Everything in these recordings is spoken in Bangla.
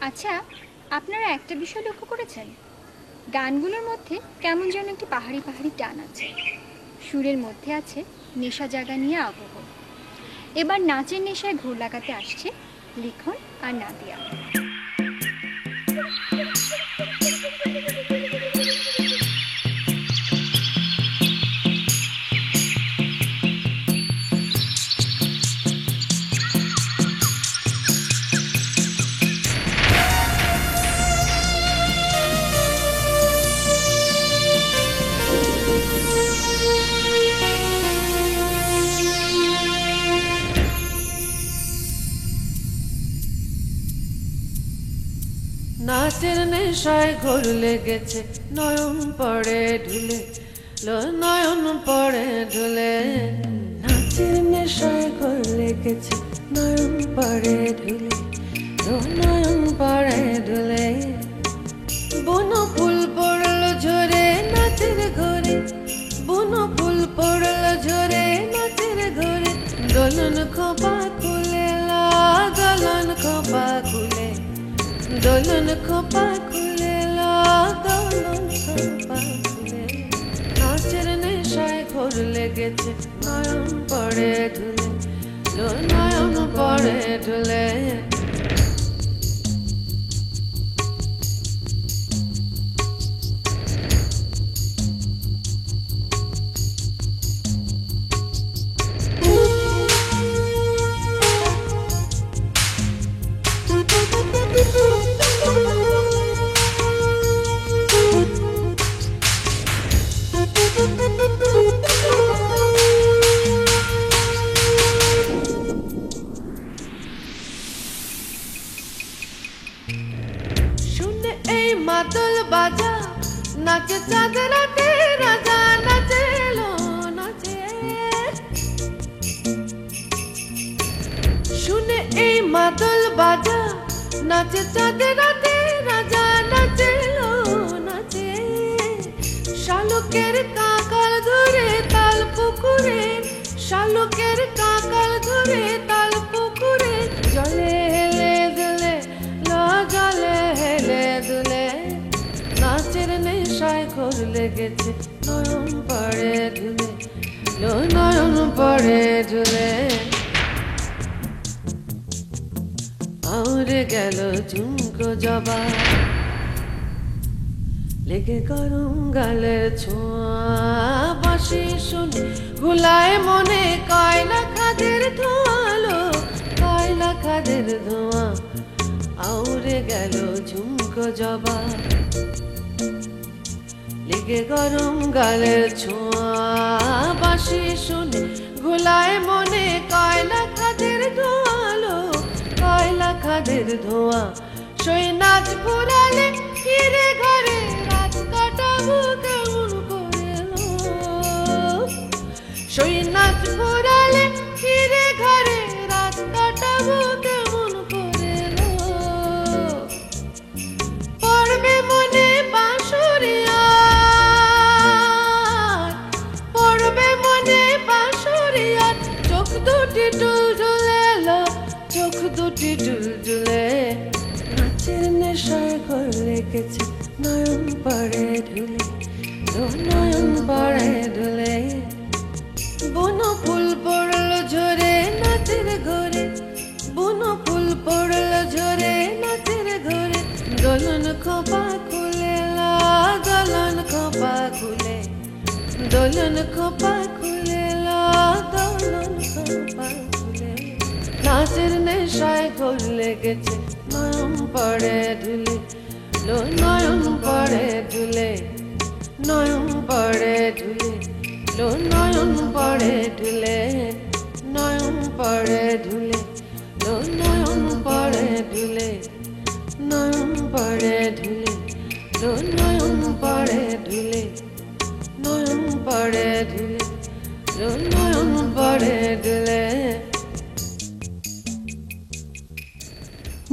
আচ্ছা, আপনারা একটা বিষয় লক্ষ্য করেছেন? গানগুলোর মধ্যে কেমন যেন একটি পাহাড়ি পাহাড়ি টান আছে। সুরের মধ্যে আছে নেশা জাগা নিয়ে আবহ। এবার নাচের নেশায় ঘোর লাগাতে আসছে লিখন আর নাদিয়া। নাচের নেশায় ঘোর লেগেছে, নয়ন পড়ে ঢুলে, নয়ন পড়ে ঢুলে। নাচের নেশায় ঘোর লেগেছে, নয়ন পড়ে ঢুলে, নয়ন পড়ে ঢুলে। বনো ফুল পড়ল ঝরে নাচের ঘরে, বনো ফুল পড়ল ঝরে নাচের ঘরে। দোলন খোপা খুলে লা, দোলন খোপা খুলে, দোলন খোপা খুলে লা, দোলন খোপা খুলে। নাচের নেশায় ঘোর লেগেছে, নয়ন পড়ে ঢুলে, নয়ন পড়ে ঢুলে। শুনে এই মাদল বাজা, নাচে চাঁদ রাতে রাজা, নাচে লো নাচে। শুনে এই মাদল বাজা, নাচে চাঁদ রাতে রাজা, নাচে লো নাচে। শালুকের কাকাল ধরে তাল পুকুরে, শালুকের কাকাল ধরে তাল পুকুরে। জলে হেলে দুলে লো, জলে হেলে দুলে। নাচের নেশায় ঘোর লেগেছে, নয়ন পড়ে ঢুলে, নয়ন পড়ে ঢুলে। আউরে গেল ঝুমকো জবা, লেগে গরম গালের ছোঁয়া। বাঁশি শুনে গুলায় মনে কয়লা খাদের ধোঁয়ালো, কয়লা খাদের ধোঁয়া। আউরে গেল ঝুমকো জবা, লেগে গরম গালের ছোঁয়া। বাঁশি শুনে গুলায় মনে কয়লা খাদের ধোঁয়ালো, কয়লা খাদের ধোঁয়া। সই নাচ ফুরালে ফিরে ঘরে, রাত কাটাবো কেমন করে লো। সই নাচ ফুরালে ফিরে ঘরে, রাত কাটাবো কেমন করে লো। পড়বে মনে বাঁশুরিয়া, পড়বে মনে বাঁশুরিয়া। চোখ দুটি টুলটুলে লো, চোখ দুটি টুলটুলে। নাচের নেশায় ঘোর লেগেছে, নয়ন পড়ে ঢুলে, নয়ন পড়ে ঢুলে। বনো ফুল পড়ল ঝরে নাচের ঘরে, বনো ফুল পড়ল ঝরে নাচের ঘরে। দোলন খোপা খুলে লা, দোলন খোপা খুলে, দোলন খোপা খুলে লা, দোলন খোপা খুলে। নাচের নেশায় ঘোর লেগেছে, নয়ন পড়ে ঢুলে, নয়ন পড়ে ঢুলে, নয়ন পড়ে ঢুলে, নয়ন পড়ে ঢুলে, নয়ন পড়ে ঢুলে, নয়ন পড়ে ঢুলে, নয়ন পড়ে ঢুলে, নয়ন পড়ে ঢুলে, নয়ন পড়ে ঢুলে, নয়ন পড়ে ঢুলে।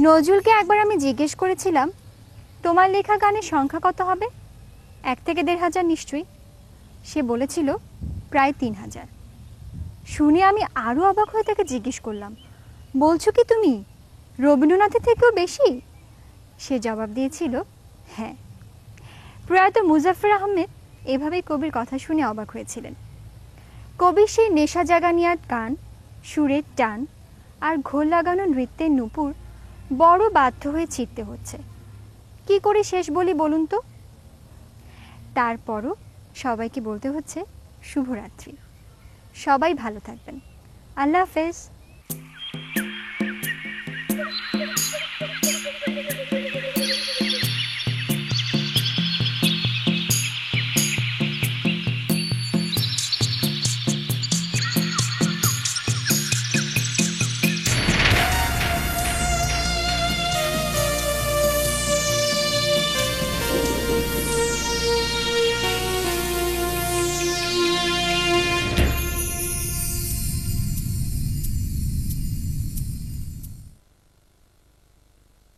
নজরুলকে একবার আমি জিজ্ঞেস করেছিলাম, তোমার লেখা গানের সংখ্যা কত হবে? 1 থেকে 1,500 নিশ্চয়ই। সে বলেছিল প্রায় 3,000। শুনে আমি আরও অবাক হয়ে তাকে জিজ্ঞেস করলাম, বলছো কি তুমি রবীন্দ্রনাথের থেকেও বেশি? সে জবাব দিয়েছিল হ্যাঁ। প্রয়াত মুজাফফর আহমেদ এভাবেই কবির কথা শুনে অবাক হয়েছিলেন। কবির সেই নেশা জাগানিয়ার গান, সুরের টান আর ঘোল লাগানো নৃত্যের নূপুর বড় বাধ্য হয়ে ছিঁড়তে হচ্ছে। কি করে শেষ বলি বলুন তো? তারপরও সবাইকে বলতে হচ্ছে শুভরাত্রি। সবাই ভালো থাকবেন। আল্লাহ হাফেজ।